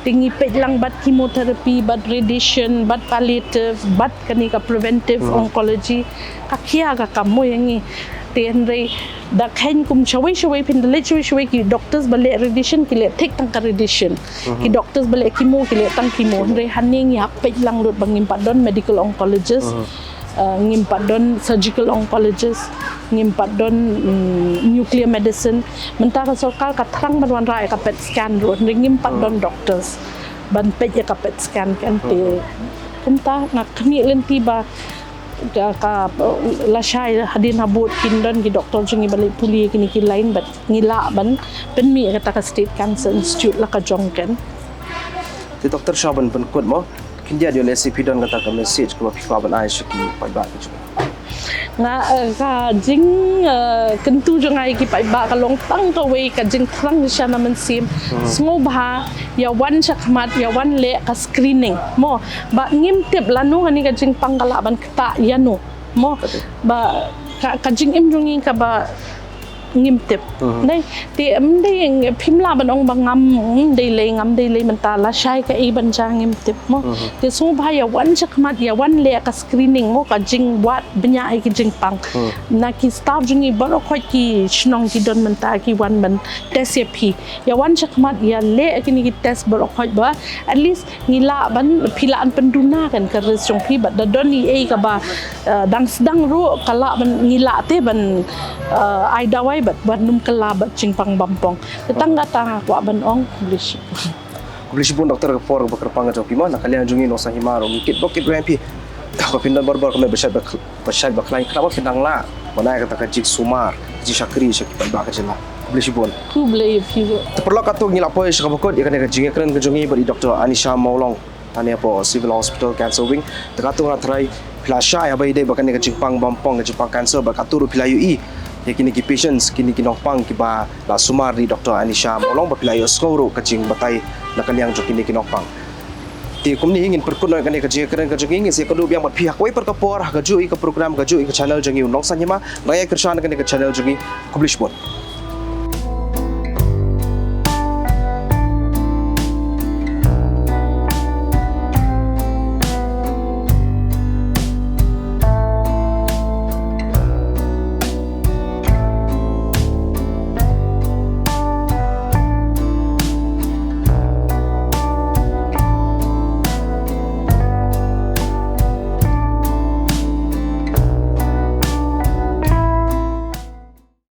tingi pe lang bat chemotherapy bat radiation bat palliative bat kani ka preventive oncology ka khia ka kam mo yangi tenre da khain kum shawai pin le shawai ki doctors bale radiation ki le thik tang ka radiation ki doctors bale chemo ki le tang chemo re haning ya pe lang lut bangim padon medical oncologist ngim padon surgical oncologist ngim padon nuclear medicine menta ka sarkar ka thrang ban wan rai ka pet scan ro ngim padon doctors ban pe ya ka pet scan kan te kumta ngak khni lenti ba ka lasai hadin habut kindon ki doktor jungi balik puli kini ki lain bat ngila ban penmi kata ka state cancer institute la ka jongken ti doktor shaban ban kut mo kindia dia lesi pidon kata ka message ko pipa ban ai shiki pai ba ki nga ka jing kentu jongai ki pai ba ka long tang ka we ka jing thrang sha na man sim smo ba ya wan chakmat ya wan le ka screening mo ba ngim tip lanu ani ka jing pangkala ban kta yanu mo ba ka jing im jongi ka ba ngimtip dai ti dai phimla ban ong bangam dai le mentala shai ka i ban jang ngimtip mo ti so ba ya wan chakmat ya wan le ka screening mo ka jing wat banya ai ki jingpang na ki staff jungi baro khoi ki shnong ki don menta ki wan ban test ya wan chakmat ya le ki ni ki test baro khoi ba at least ngila ban philaan penduna kan ka resong phi ba da don ni ai ka ba dang sedang ru kala ban ngila te ban ai dawai bat ban num kala bat Jingpang Bampong tetangga tanga kwa ban ong blish Kublish pun doktor for bakar panga jauh Hima nak kalian jungi nosa Hima ro ngikit bokit rampi ko pindan barbar ko me besyad baklai kenapa pinang la mana kata kajik sumar ji syakri syakipan ba kajela Kublish pun ku blay fever perlu katu ngilap poy syakabokot ya kan jingi keren ke jungi bari doktor Anisha Maulong tani apa civil hospital cancer wing tekatu ngatrai flasha ya bai dai bakan ke Jingpang Bampong ke Jingpang cancer bakatu ru pilayu i ya kini ki patients kini ki nongpang ki ba la sumar di Dr. Anisha Maulong ba pilayu skoro ke jing batai nak yang jo kini ki nongpang ti kumni ingin perkut kan ke jing keren ke jing ingin se kodu yang bat pihak wai perkapor ga ju i ke program ga ju i ke channel jing nong sanyama raya kersan kan ke channel jing Kublish bon